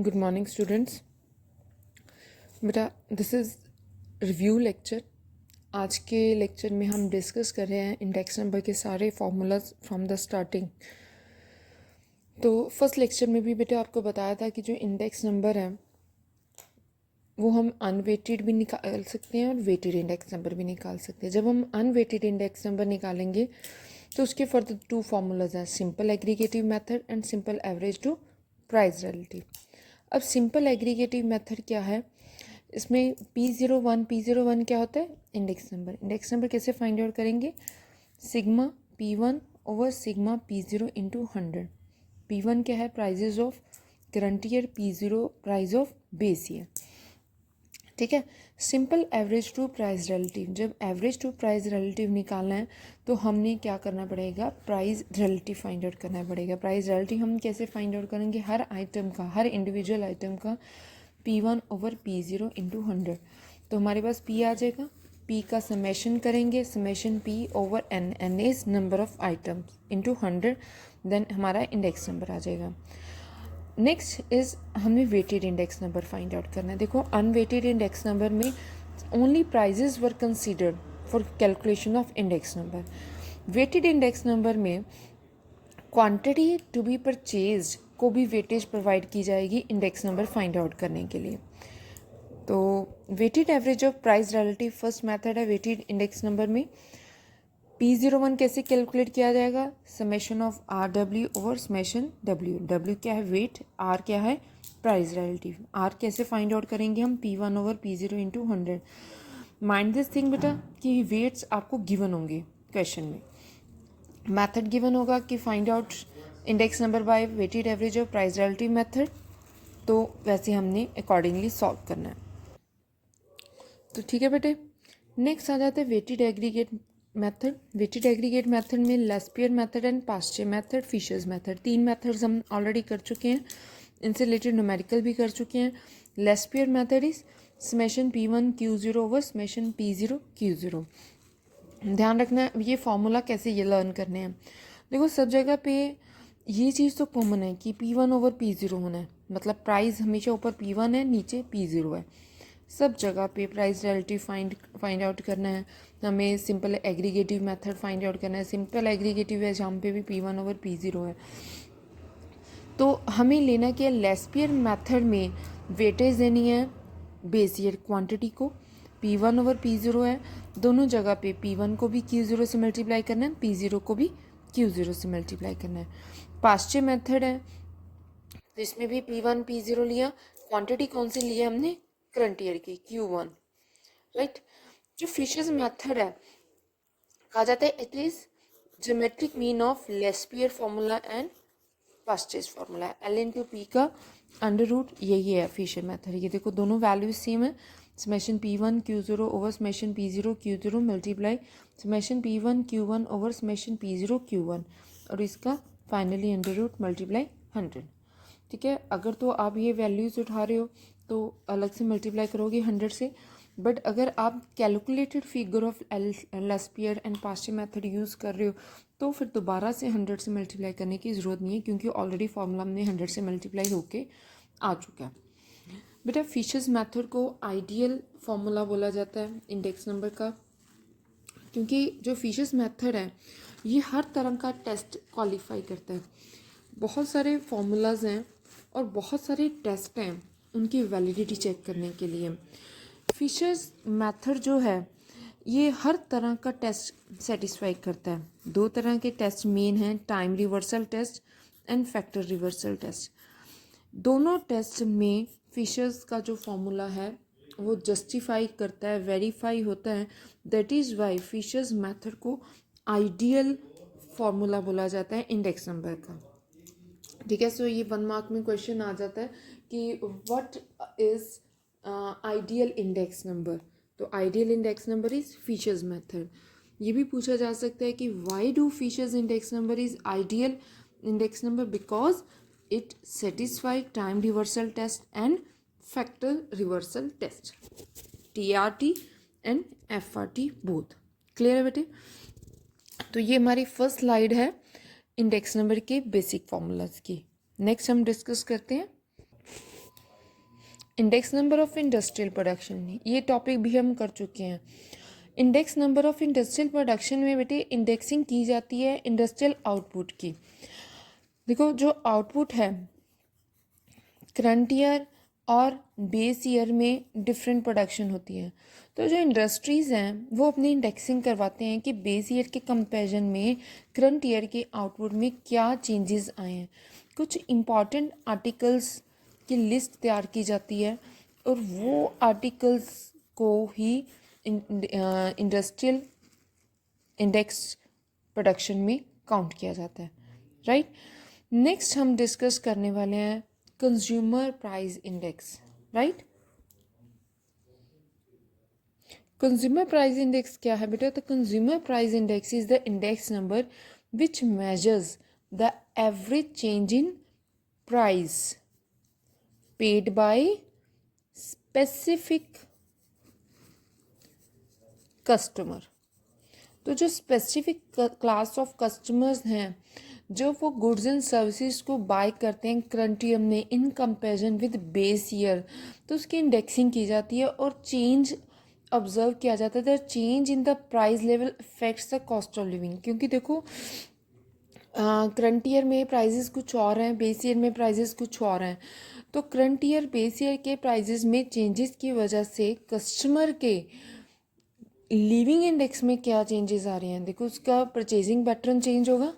Good morning students. बेटा this is review lecture. आज के लेक्चर में हम डिस्कस कर रहे हैं इंडेक्स नंबर के सारे फार्मूलाज फ्रॉम द स्टार्टिंग। तो फर्स्ट लेक्चर में भी बेटा आपको बताया था कि जो इंडेक्स नंबर है वो हम अनवेटेड भी निकाल सकते हैं और वेटेड इंडेक्स नंबर भी निकाल सकते हैं। जब हम अनवेटेड इंडेक्स नंबर निकालेंगे तो उसके फर्दर टू फार्मूलाज हैं, simple aggregative method and simple average to price relative. अब सिंपल एग्रीगेटिव मेथड क्या है, इसमें P01 क्या होता है, इंडेक्स नंबर। इंडेक्स नंबर कैसे फाइंड आउट करेंगे, sigma P1 over sigma P0 into 100। P1 क्या है, prices of current year, P0 price of base year. ठीक है। Simple average to price relative, जब एवरेज टू प्राइस रिलेटिव निकालना है तो हमने क्या करना पड़ेगा, प्राइस रिलेटिव फाइंड आउट करना पड़ेगा। प्राइस रिलेटिव हम कैसे फाइंड आउट करेंगे, हर आइटम का, हर इंडिविजुअल आइटम का P1 ओवर P0 इंटू 100। तो हमारे पास P आ जाएगा, P का समेशन करेंगे, summation P over N is number of items into 100, then हमारा इंडेक्स नंबर आ जाएगा। नेक्स्ट इज़ हमें weighted index number find out करना है। देखो अनवेटेड इंडेक्स नंबर में only prices were considered for calculation of index number. Weighted index number में quantity to be purchased को भी वेटेज प्रोवाइड की जाएगी इंडेक्स नंबर फाइंड आउट करने के लिए। तो weighted average of price relative first method है वेटेड इंडेक्स नंबर में। P01 कैसे कैलकुलेट किया जाएगा, summation of RW over summation W। W क्या है, वेट, R क्या है, प्राइस रिलेटिव। R कैसे फाइंड आउट करेंगे हम, P1 over P0 into 100। Mind this thing बेटा कि वेट्स आपको गिवन होंगे क्वेश्चन में, मेथड गिवन होगा कि find out index number by weighted average of price relative method, तो वैसे हमने अकॉर्डिंगली सॉल्व करना है। तो ठीक है बेटे, नेक्स्ट आ जाता है weighted aggregate method. Weighted aggregate method में Laspeyres method and Paasche method, Fisher's method, तीन मेथड्स हम ऑलरेडी कर चुके हैं, इनसे रिलेटेड न्यूमेरिकल भी कर चुके हैं। Laspeyres method is summation P1 Q0 over summation P0 Q0। ध्यान रखना ये फॉर्मूला कैसे ये लर्न करने हैं। देखो सब जगह पे ये चीज़ तो कॉमन है कि P1 ओवर P0 होना है, मतलब प्राइस हमेशा ऊपर P1 है नीचे P0 है। सब जगह पे प्राइस रिलेटिव फाइंड आउट करना है, हमें simple aggregative method find out करना है। सिंपल एग्रीगेटिव है जहाँ पे भी P1 ओवर P0 है। तो हमें लेना क्या, लेस्पियर मेथड में वेटेज देनी है बेस ईयर क्वांटिटी को, P1 ओवर P0 है, दोनों जगह पे P1 को भी Q0 से मल्टीप्लाई करना है, P0 को भी Q0 से मल्टीप्लाई करना है। पास्चे मेथड है तो इसमें भी P1 P0 लिया, क्वांटिटी कौन सी ली है हमने, करंट ईयर की Q1, राइट। जो फिशर्स मेथड है कहा जाता है it is geometric mean of Laspeyres formula and Paasche's formula, L into P का अंडर रूट, यही है फिशर मेथड। ये देखो दोनों वैल्यूज सेम है, summation P1 Q0 over summation P0 Q0 multiply summation P1 Q1 over summation P0 Q1, और इसका finally under root multiply 100। ठीक है, अगर तो आप ये वैल्यूज उठा रहे हो तो अलग से मल्टीप्लाई करोगे 100 से, बट अगर आप calculated figure of Laspeyres and Paasche method use कर रहे हो तो फिर दोबारा से 100 से मल्टीप्लाई करने की ज़रूरत नहीं है, क्योंकि ऑलरेडी फार्मूला हमने 100 से मल्टीप्लाई होके आ चुका है। बेटा फिशर्स मेथड को आइडियल फार्मूला बोला जाता है इंडेक्स नंबर का, क्योंकि जो फिशर्स मेथड है ये हर तरह का टेस्ट क्वालिफाई करता है। बहुत सारे फार्मूलाज हैं और बहुत सारे टेस्ट हैं उनकी वैलिडिटी चेक करने के लिए। फिशर्स मेथड जो है ये हर तरह का टेस्ट सेटिस्फाई करता है। दो तरह के टेस्ट मेन हैं, time reversal test and factor reversal test. दोनों टेस्ट में फिशर्स का जो फॉर्मूला है वो जस्टिफाई करता है, वेरीफाई होता है। That is why Fisher's method को आइडियल फार्मूला बोला जाता है इंडेक्स नंबर का। ठीक है, सो ये 1 मार्क में क्वेश्चन आ जाता है कि what is ideal index number. तो ideal index number is Fisher's method. ये भी पूछा जा सकता है कि why do Fisher's index number is ideal index number, because it satisfy time reversal test and factor reversal test, TRT and FRT both. Clear है बेटे। तो ये हमारी फर्स्ट स्लाइड है इंडेक्स नंबर के बेसिक फार्मूलाज की। नेक्स्ट हम discuss करते हैं index number of industrial production, ये टॉपिक भी हम कर चुके हैं। Index number of industrial production में बेटे इंडेक्सिंग की जाती है इंडस्ट्रियल आउटपुट की। देखो जो आउटपुट है करंट ईयर और बेस ईयर में डिफरेंट प्रोडक्शन होती है। तो जो इंडस्ट्रीज़ हैं वो अपनी इंडेक्सिंग करवाते हैं कि बेस ईयर के कंपैरिजन में करंट ईयर के आउटपुट में क्या चेंजेस आए हैं। कुछ इम्पॉर्टेंट आर्टिकल्स की लिस्ट तैयार की जाती है और वो आर्टिकल्स को ही इंडस्ट्रियल इंडेक्स प्रोडक्शन में काउंट किया जाता है, राइट। नेक्स्ट हम डिस्कस करने वाले हैं consumer price index, right. Consumer price index क्या है बेटा? तो consumer price index is the index number which measures the average change in price paid by specific customer. तो जो स्पेसिफिक क्लास ऑफ कस्टमर्स हैं जो वो गुड्स एंड सर्विसेज को बाय करते हैं करंट ईयर में in comparison with base year, तो उसकी इंडेक्सिंग की जाती है और चेंज ऑब्जर्व किया जाता है। The change in the price level affects the cost of living, क्योंकि देखो करंट ईयर में प्राइजेस कुछ और हैं, बेस ईयर में प्राइजेस कुछ और हैं। तो करंट ईयर बेस ईयर के प्राइजेस में चेंजेस की वजह से कस्टमर के लिविंग इंडेक्स में क्या चेंजेस आ रहे हैं। देखो उसका परचेजिंग पैटर्न चेंज होगा,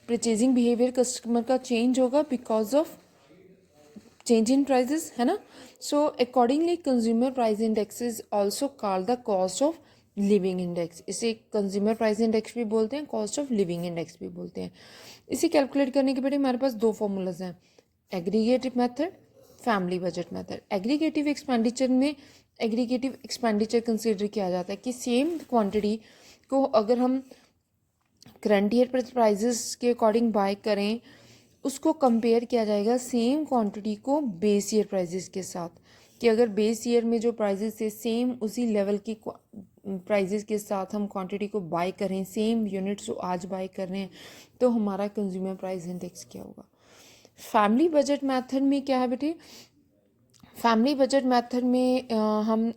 परचेजिंग बिहेवियर कस्टमर का चेंज होगा because of change in prices, है ना। So accordingly consumer price index is also called the cost of living index. इसे कंज्यूमर प्राइस इंडेक्स भी बोलते हैं, कॉस्ट ऑफ लिविंग इंडेक्स भी बोलते हैं। इसे कैलकुलेट करने के बेटे हमारे पास दो फॉर्मूलाज हैं, aggregative method, family budget method. Aggregative expenditure में एग्रीगेटिव एक्सपेंडिचर कंसिडर किया जाता है कि सेम क्वांटिटी को अगर हम करंट ईयर प्राइजेस के अकॉर्डिंग बाय करें, उसको कंपेयर किया जाएगा सेम क्वांटिटी को बेस ईयर प्राइजेस के साथ, कि अगर बेस ईयर में जो प्राइजेस थे सेम उसी लेवल की प्राइजेस के साथ हम क्वांटिटी को बाय करें, सेम यूनिट्स जो आज बाय कर रहे हैं, तो हमारा कंज्यूमर प्राइस इंडेक्स क्या होगा। फैमिली बजट मेथड में क्या है बेटे? फैमिली बजट मेथड में हम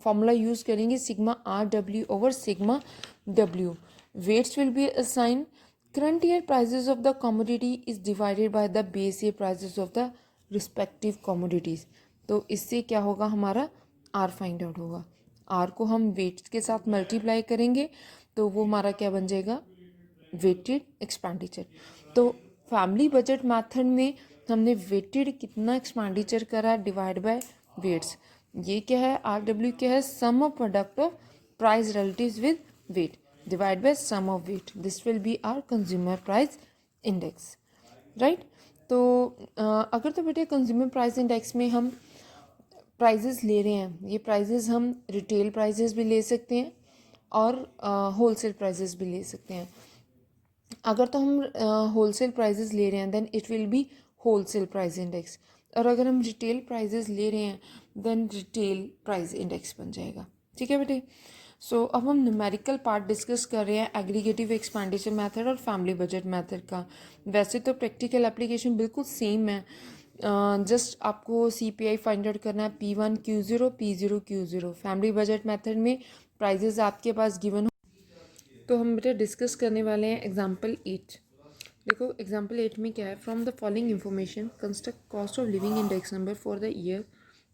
फॉर्मूला यूज़ करेंगे sigma R W over sigma W. Weights will be assigned. Current year prices of the commodity is divided by the base year prices of the respective commodities. तो इससे क्या होगा, हमारा R find out होगा। R को हम weights के साथ मल्टीप्लाई करेंगे तो वो हमारा क्या बन जाएगा, वेटेड एक्सपेंडिचर। तो फैमिली बजट मेथड में हमने वेटेड कितना एक्सपेंडिचर करा डिवाइड बाय वेट्स। ये क्या है, RW क्या है, sum of product of price relatives with weight divided by sum of weight. This will be our consumer price index, right? तो अगर तो बेटे कंज्यूमर प्राइस इंडेक्स में हम प्राइजेस ले रहे हैं, ये प्राइजेस हम रिटेल प्राइजेस भी ले सकते हैं और होलसेल प्राइजेस भी ले सकते हैं। अगर तो हम होलसेल प्राइजेस ले रहे हैं then it will be wholesale price index, और अगर हम रिटेल प्राइजेस ले रहे हैं देन रिटेल प्राइस इंडेक्स बन जाएगा। ठीक है बेटे। सो अब हम न्यूमेरिकल पार्ट डिस्कस कर रहे हैं एग्रीगेटिव एक्सपेंडिचर मेथड और फैमिली बजट मेथड का। वैसे तो प्रैक्टिकल एप्लीकेशन बिल्कुल सेम है, जस्ट आपको CPI फाइंड आउट करना है, P1 Q0 P0 Q0। Family budget method में प्राइजेस आपके पास गिवन हो। तो हम बेटा डिस्कस करने वाले हैं एग्जाम्पल 8। देखो एग्जाम्पल 8 में क्या है, from the following information construct cost of living index number for the year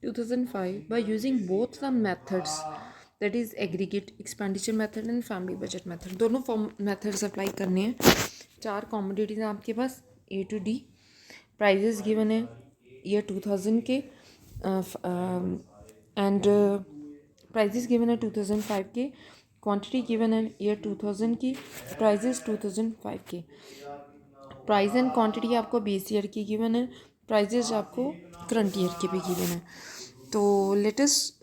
2005 by using both the methods, that is aggregate expenditure method and family budget method. दोनों मेथड्स अप्लाई करने हैं। 4 commodities हैं आपके पास A to D, prices given है year 2000 के and prices given है 2005 के, क्वांटिटी गिवन है ईयर 2000 की, प्राइजेस 2005 के। प्राइस एंड क्वांटिटी आपको बेस ईयर की गिवन है, प्राइजेस आपको करंट ईयर के भी गिवन है। तो लेट अस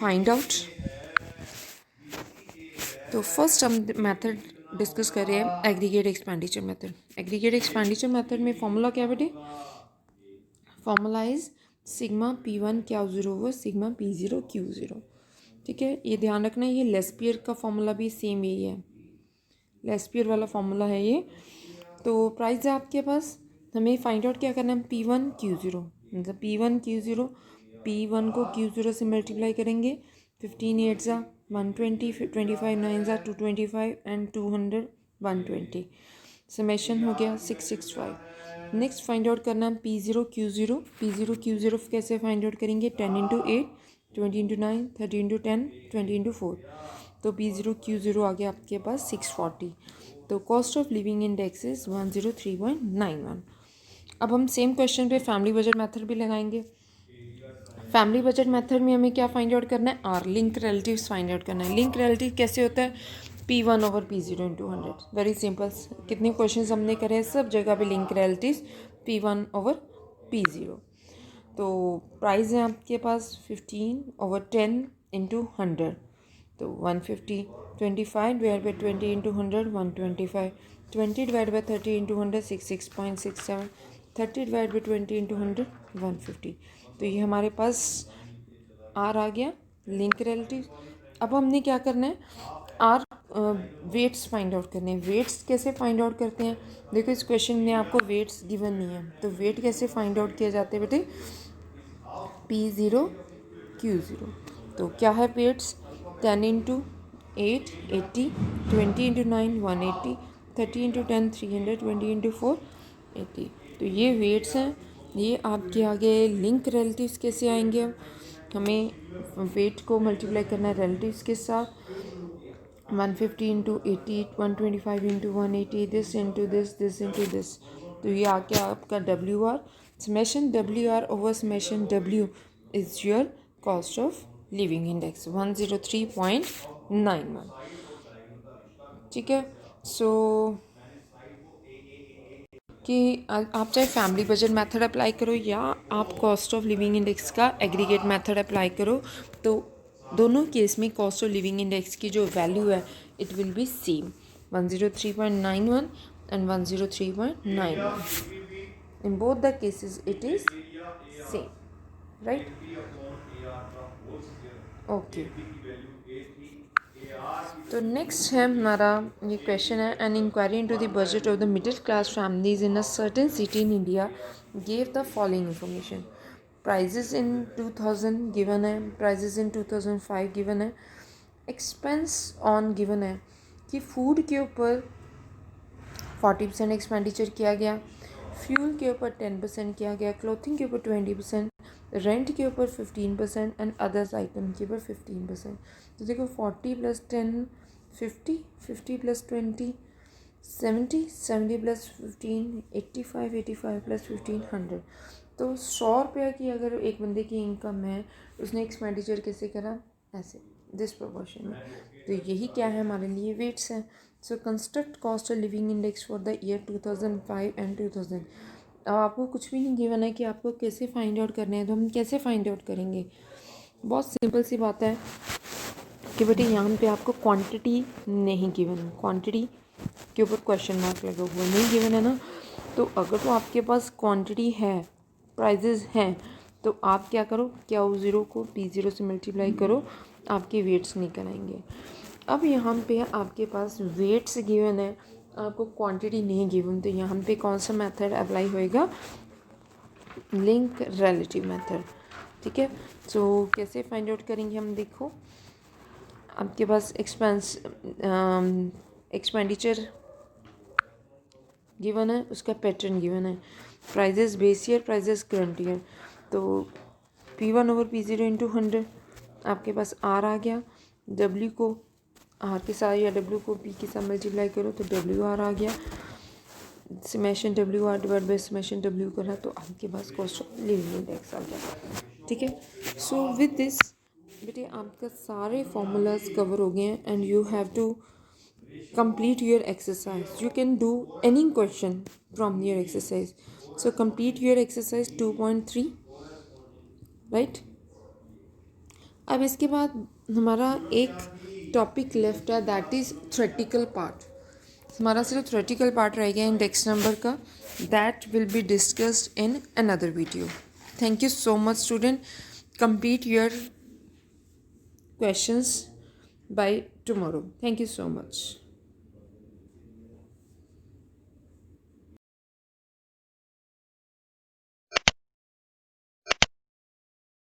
फाइंड आउट। तो फर्स्ट हम मेथड डिस्कस कर रहे हैं aggregate expenditure method. Aggregate expenditure method में फॉर्मूला क्या बेटे, formula is sigma P1 Q0 over sigma P0 Q0। ठीक है, ये ध्यान रखना है, ये लेस्पियर का फॉर्मूला भी सेम यही है, लेस्पियर वाला फॉर्मूला है ये। तो प्राइस है आपके पास, हमें फाइंड आउट क्या करना है, P1 Q0। मतलब P1 Q0, P1 को Q0 से मल्टीप्लाई करेंगे, 15 8 ज़ा 120, 25 9 ज़ा 225 एंड 200 120, समेशन हो गया 665। नेक्स्ट फाइंड आउट करना है P0 Q0। P0 Q0 कैसे फाइंड आउट करेंगे, 10 इंटू 8, 20 इंटू 9, 30 इंटू 10, 20 इंटू 4, तो P0Q0 आ गया आपके पास 640। तो cost of living index is 103.91। अब हम सेम क्वेश्चन पे फैमिली बजट मेथड भी लगाएंगे। फैमिली बजट मेथड में हमें क्या फाइंड आउट करना है, or link relatives find out करना है। लिंक रिलेटिव कैसे होता है, P1 over P0 into 100, very simple. कितने क्वेश्चन हमने करे हैं, सब जगह पे link relatives P1 over P0। तो प्राइस है आपके पास 15 ओवर 10 इंटू 100, तो 150, 25 divide by 20 into 100 125, 20 divide by 30 into 100 66.67, 30 divide by 20 into 100 150। तो ये हमारे पास आर आ गया लिंक रिलेटिव। अब हमने क्या करना है, आर वेट्स फाइंड आउट करने हैं। वेट्स कैसे फाइंड आउट करते हैं, देखो इस क्वेश्चन में आपको वेट्स गिवन नहीं है, तो वेट कैसे फाइंड आउट किए जाते हैं बेटे, P0Q0। तो क्या है weights, 10 into 8 80, 20 into 9 180, 30 into 10 300, 20 into 4 80। तो ये वेट्स हैं। ये आपके आगे लिंक रिलेटिव्स कैसे आएंगे, अब हमें वेट को मल्टीप्लाई करना है रिलेटिव्स के साथ, 150 into 80, 125 into 180, this into this into this. तो ये आ गया आपका WR, summation WR over summation W is your cost of living index 103.91। ठीक है, सो कि आप चाहे फैमिली बजट मेथड अप्लाई करो या आप कॉस्ट ऑफ लिविंग इंडेक्स का एग्रीगेट मेथड अप्लाई करो, तो दोनों केस में कॉस्ट ऑफ लिविंग इंडेक्स की जो वैल्यू है it will be same, 103.91 and 103.91। In both the cases it is same, right. Okay, तो नेक्स्ट है हमारा ये क्वेश्चन है, an inquiry into the budget of the middle class families in a certain city in India gave the following information. Prices in 2000 given है, prices in 2005 given है, expense on given है कि food के ऊपर 40% expenditure किया गया, fuel के ऊपर 10% किया गया, क्लोथिंग के ऊपर 20%, रेंट के ऊपर 15% एंड अदर्स आइटम के ऊपर 15%। तो देखो 40 + 10 50, 50 + 20 70, 70 + 15 85, 85 + 15 100। तो 100 रुपये की अगर एक बंदे की इनकम है, उसने एक्सपेंडिचर कैसे करा, ऐसे दिस प्रोपोर्शन में। तो यही क्या है हमारे लिए वेट्स हैं। So construct cost of living index for the year 2005 and 2000। अब आपको कुछ भी नहीं गिवन है कि आपको कैसे फाइंड आउट करने हैं, तो हम कैसे फाइंड आउट करेंगे, बहुत सिंपल सी बात है कि बेटे यहाँ पे आपको क्वांटिटी नहीं गिवन है, क्वांटिटी के ऊपर क्वेश्चन मार्क लगा हुआ नहीं गिवन है ना। तो अगर तो आपके पास क्वांटिटी है, प्राइजेस हैं, तो आप क्या करो, Q0 को P0 से मल्टीप्लाई करो, आपके वेट्स निकल आएंगे। अब यहाँ पे आपके पास वेट्स गिवन है, आपको क्वांटिटी नहीं गिवन, तो यहाँ पे कौन सा मेथड अप्लाई होएगा, लिंक रिलेटिव मेथड। ठीक है, सो कैसे फाइंड आउट करेंगे हम, देखो आपके पास एक्सपेंडिचर गिवन है, उसका पैटर्न गिवन है, prices base year, prices current year. तो P1 ओवर P0 इंटू 100, आपके पास R आ गया, W को R के साथ या W को P के साथ मल्टीप्लाई करो तो WR आ गया, summation WR divide by summation W करा तो आपके पास कॉस्ट ऑफ लिविंग इंडेक्स आ गया। ठीक है, सो विद दिस बेटे आपका सारे फॉर्मूलाज कवर हो गए हैं and you have to complete your exercise. You can do any question from your exercise. So complete your exercise 2.3, right? अब इसके बाद हमारा एक टॉपिक लेफ्ट है, दैट इज़ थ्योरेटिकल पार्ट। हमारा सिर्फ थ्योरेटिकल पार्ट रह गया इंडेक्स नंबर का, that will be discussed in another video. Thank you so much student, complete your questions by tomorrow. Thank you so much.